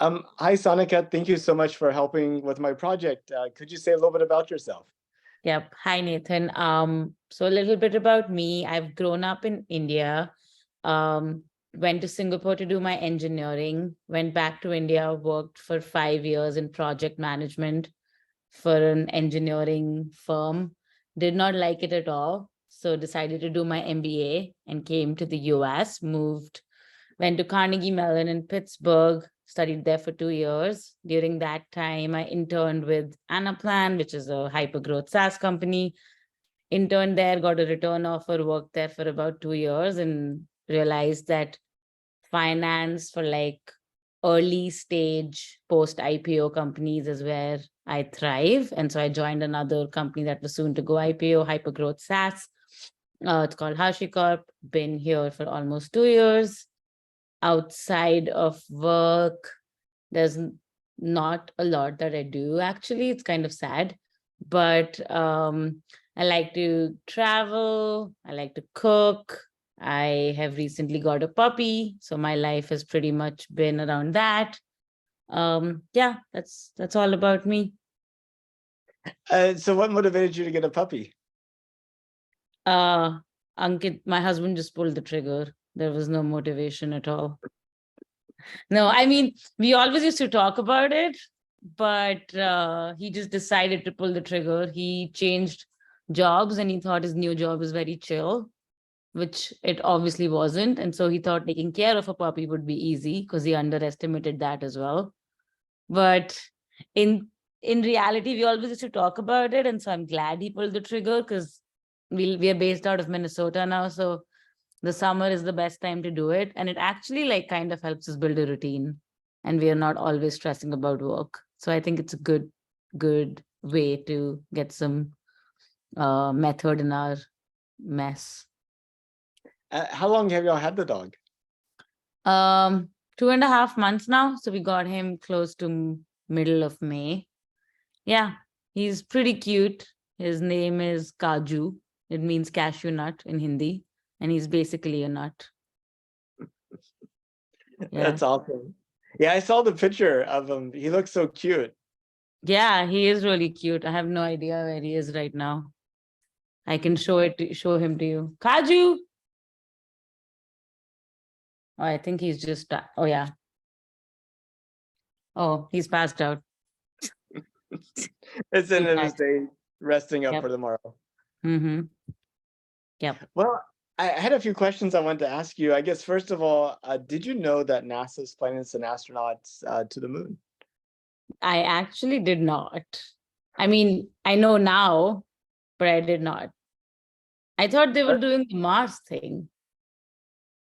Hi, Sonika. Thank you so much for helping with my project. Could you say a little bit about yourself? Yep. Hi, Nathan. So a little bit about me. I've grown up in India, um, went to Singapore to do my engineering, went back to India, worked for 5 years in project management for an engineering firm. Did not like it at all. So decided to do my MBA and came to the US, moved, went to Carnegie Mellon in Pittsburgh, studied there for 2 years. During that time, I interned with Anaplan, which is a hypergrowth SaaS company. Interned there, got a return offer, worked there for about 2 years, and realized that finance for like early stage post IPO companies is where I thrive. And so I joined another company that was soon to go IPO, hypergrowth SaaS. It's called HashiCorp. Been here for almost 2 years. Outside of work, there's not a lot that I do, actually. It's kind of sad. But I like to travel, I like to cook. I have recently got a puppy, so my life has pretty much been around that. Yeah, that's all about me. So what motivated you to get a puppy? Ankit, my husband just pulled the trigger. There was no motivation at all. No, I mean, we always used to talk about it, but he just decided to pull the trigger. He changed jobs and he thought his new job was very chill, which it obviously wasn't. And so he thought taking care of a puppy would be easy because he underestimated that as well. But in in reality, we always used to talk about it. And so I'm glad he pulled the trigger because we are based out of Minnesota now. So the summer is the best time to do it, and it actually like kind of helps us build a routine, and we are not always stressing about work. So I think it's a good way to get some method in our mess. How long have y'all had the dog? 2.5 months now, so we got him close to middle of May. Yeah, he's pretty cute. His name is Kaju. It means cashew nut in Hindi, and he's basically a nut. Yeah. That's awesome. Yeah, I saw the picture of him. He looks so cute. Yeah, he is really cute. I have no idea where he is right now. I can show him to you. Kaju. Oh, I think he's just oh yeah. Oh, he's passed out. It's in He's his back. day, resting up Yep. for tomorrow. Mm-hmm. Yep. Well, I had a few questions I wanted to ask you. I guess first of all, did you know that NASA is planning to send astronauts to the moon? I actually did not. I mean, I know now, but I did not. I thought they were doing the Mars thing.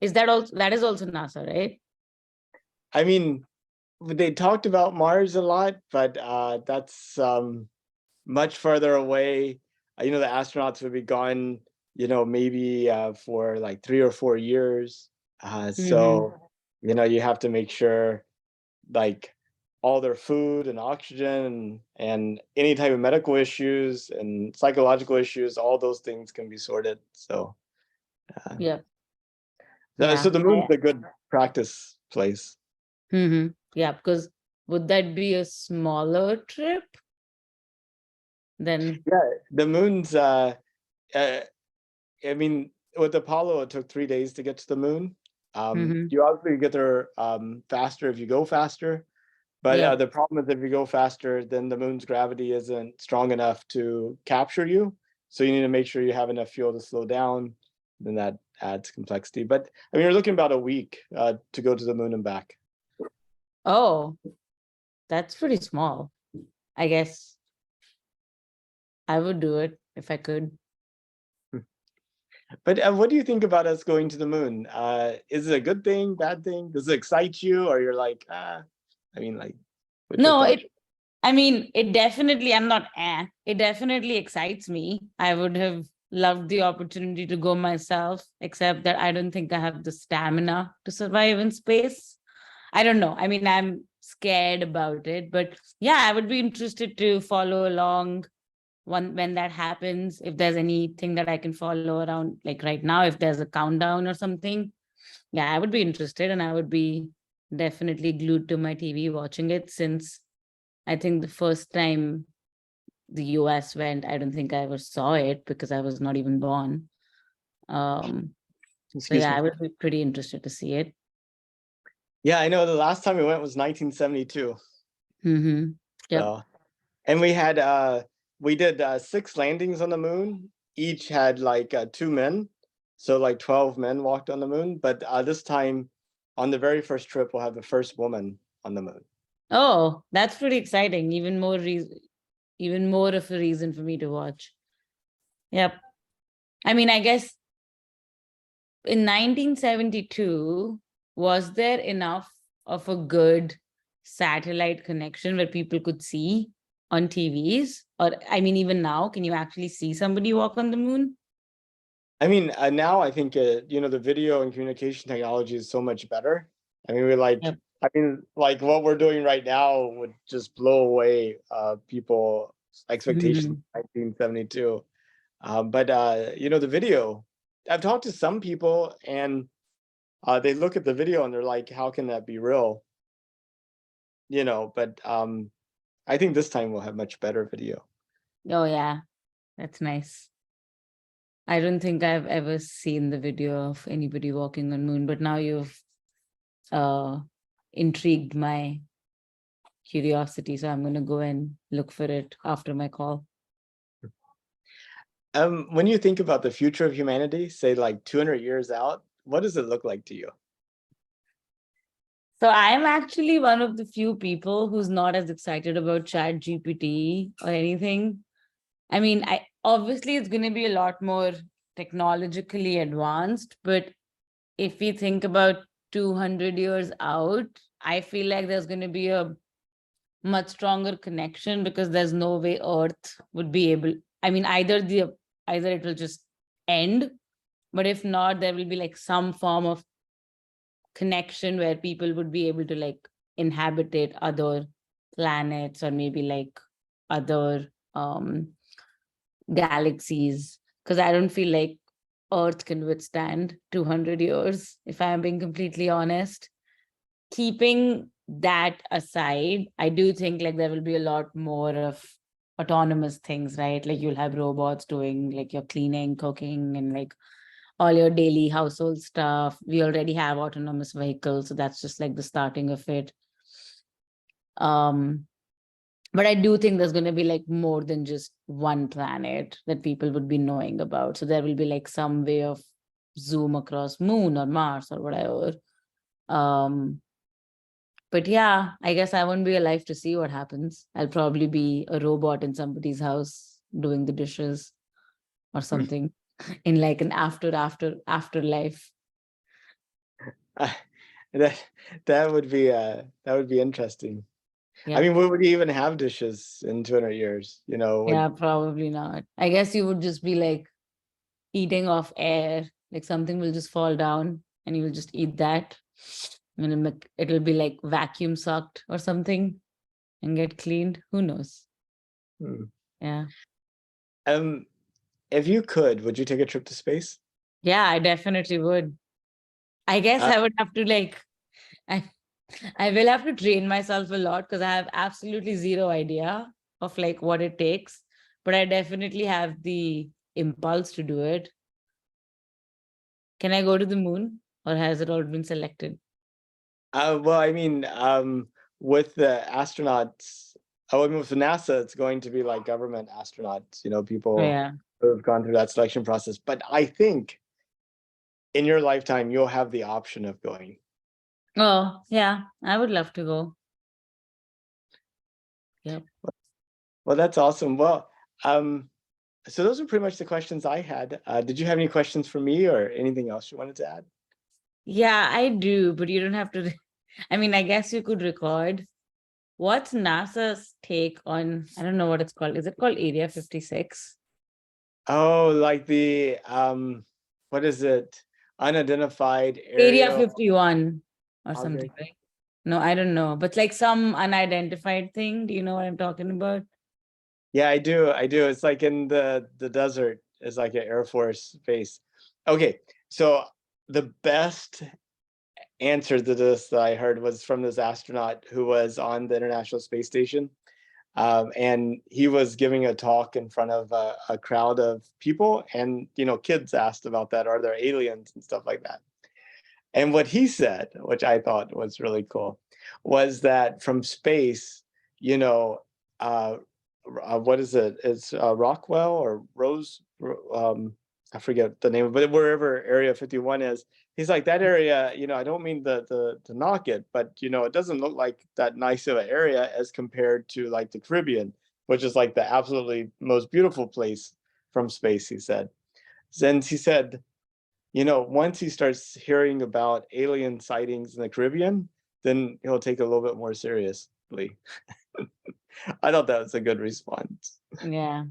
Is that also that is also NASA, right? I mean, they talked about Mars a lot, but that's much further away. The astronauts would be gone, maybe for like 3 or 4 years. Mm-hmm. So, you have to make sure like all their food and oxygen and any type of medical issues and psychological issues, all those things can be sorted. So, uh, Yep. so Yeah. the moon's a good practice place. Mm-hmm. Yeah, because would that be a smaller trip than Yeah, the moon's uh, I mean, with Apollo, it took 3 days to get to the moon. mm-hmm. You obviously get there faster if you go faster, but Yep. the problem is if you go faster, then the moon's gravity isn't strong enough to capture you. So you need to make sure you have enough fuel to slow down. Then that adds complexity. But I mean, you're looking about a week to go to the moon and back. Oh, that's pretty small. I guess I would do it if I could. But what do you think about us going to the moon? Is it a good thing, bad thing? Does it excite you, or you're like, I mean, like, what's your No, thought? I mean, it definitely, I'm not, it definitely excites me. I would have loved the opportunity to go myself, except that I don't think I have the stamina to survive in space. I don't know. I mean, I'm scared about it, but yeah, I would be interested to follow along when that happens. If there's anything that I can follow around, like right now, if there's a countdown or something, yeah, I would be interested and I would be definitely glued to my TV watching it since I think the first time the US went, I don't think I ever saw it because I was not even born. So Excuse yeah, I me. would be pretty interested to see it. Yeah, I know the last time we went was 1972. Mm-hmm. Yep. So, and we did 6 landings on the moon. Each had like 2 men, so like 12 men walked on the moon. But this time, on the very first trip, we'll have the first woman on the moon. Oh, that's pretty exciting. Even more of a reason for me to watch. Yep. I mean, I guess in 1972, was there enough of a good satellite connection where people could see on TVs? Or, I mean, even now, can you actually see somebody walk on the moon? I mean, now I think the video and communication technology is so much better. I mean, Yep. like what we're doing right now would just blow away people expectations Mhm. in 1972. But the video, I've talked to some people and they look at the video and they're like, how can that be real? But I think this time we'll have much better video. Oh, yeah. That's nice. I don't think I've ever seen the video of anybody walking on moon, but now you've uh intrigued my curiosity. So I'm gonna go and look for it after my call. When you think about the future of humanity, say like 200 years out, what does it look like to you? So I'm actually one of the few people who's not as excited about Chat GPT or anything. I mean, I obviously it's gonna be a lot more technologically advanced, but if we think about 200 years out, I feel like there's gonna be a much stronger connection because there's no way Earth would be able. I mean, either it will just end, but if not, there will be like some form of connection where people would be able to like inhabitate other planets or maybe like other galaxies. Because I don't feel like Earth can withstand 200 years, if I'm being completely honest. Keeping that aside, I do think like there will be a lot more of autonomous things, right? Like you'll have robots doing like your cleaning, cooking, and like all your daily household stuff. We already have autonomous vehicles, so that's just like the starting of it. Um, but I do think there's going to be like more than just one planet that people would be knowing about. So there will be like some way of zoom across moon or Mars or whatever. Um, but yeah, I guess I won't be alive to see what happens. I'll probably be a robot in somebody's house doing the dishes or something in like an afterlife. Uh, that that would be interesting. I Yep. mean, we would even have dishes in 200 years, Yeah, probably not. I guess you would just be like eating off air, like something will just fall down and you'll just eat that. And it'll be like vacuum sucked or something and get cleaned. Who knows? Hmm. Yeah. Um, if you could, would you take a trip to space? Yeah, I definitely would. I guess Uh, I would have to like I I will have to train myself a lot because I have absolutely zero idea of like what it takes, but I definitely have the impulse to do it. Can I go to the moon or has it all been selected? well, I mean, with the astronauts, I mean, with NASA, it's going to be like government astronauts, Oh, people yeah. who have gone through that selection process. But I think in your lifetime, you'll have the option of going. Oh, yeah. I would love to go. Yep. Well, that's awesome. Well, um, so those are pretty much the questions I had. Did you have any questions for me or anything else you wanted to add? Yeah, I do, but you don't have to. I mean, I guess you could record. What's NASA's take on, I don't know what it's called. Is it called Area 56? Oh, like the what is it? Unidentified Area aerial 51 or something, object. right? No, I don't know. But like some unidentified thing. Do you know what I'm talking about? Yeah, I do. I do. It's like in the desert. It's like an Air Force base. Okay, so the best answer to this that I heard was from this astronaut who was on the International Space Station. And he was giving a talk in front of a crowd of people, and kids asked about that. Are there aliens and stuff like that? And what he said, which I thought was really cool, was that from space, you know, uh, what is it? It's Rockwell or I forget the name, but wherever Area 51 is, he's like that area. I don't mean to knock it, but it doesn't look like that nice of an area as compared to like the Caribbean, which is like the absolutely most beautiful place from space. He said. Then he said, once he starts hearing about alien sightings in the Caribbean, then he'll take it a little bit more seriously. I thought that was a good response. Yeah.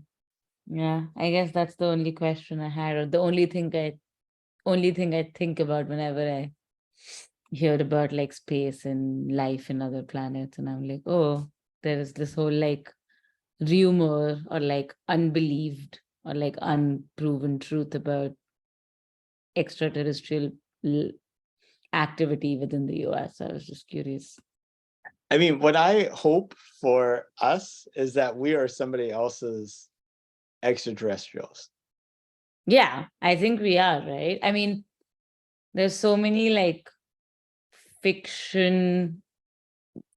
Yeah. I guess that's the only question I had, or the only thing I think about whenever I hear about like space and life in other planets. And I'm like, oh, there is this whole like rumor or like unbelieved or like unproven truth about extraterrestrial l- activity within the US. I was just curious. I mean, what I hope for us is that we are somebody else's extraterrestrials. Yeah, I think we are, right? I mean, there's so many like fiction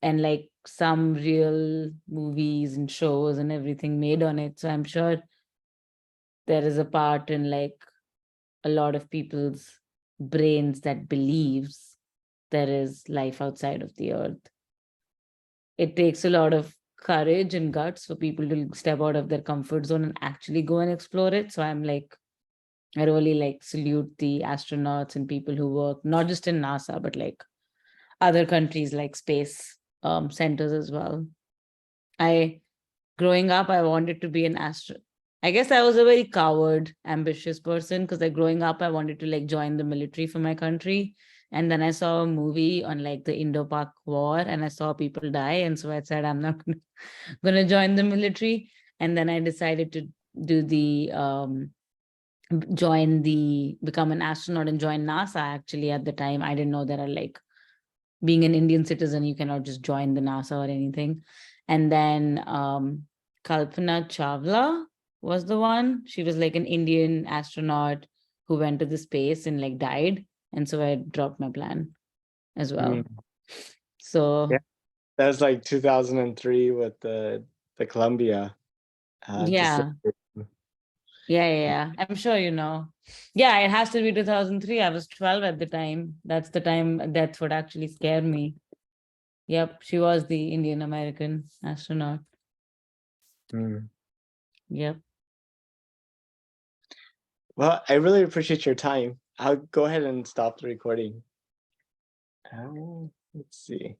and like some real movies and shows and everything made on it. So I'm sure there is a part in like a lot of people's brains that believes there is life outside of the earth. It takes a lot of courage and guts for people to step out of their comfort zone and actually go and explore it. So I'm like, I really like salute the astronauts and people who work not just in NASA, but like other countries like space centers as well. I Growing up, I wanted to be an I guess I was a very coward, ambitious person because like growing up, I wanted to like join the military for my country. And then I saw a movie on like the Indo-Pak War and I saw people die. And so I said, I'm not gonna join the military. And then I decided to do the become an astronaut and join NASA. Actually, at the time, I didn't know there are like being an Indian citizen, you cannot just join the NASA or anything. And then Kalpana Chawla was the one. She was like an Indian astronaut who went to the space and like died. And so I dropped my plan as well. Mm. Yeah, So that was like 2003 with the Columbia. yeah, yeah. I'm sure you know. Yeah, it has to be 2003. I was 12 at the time. That's the time that's what actually scared me. Yep, she was the Indian American astronaut. Mm. Yep. Well, I really appreciate your time. I'll go ahead and stop the recording. Let's see.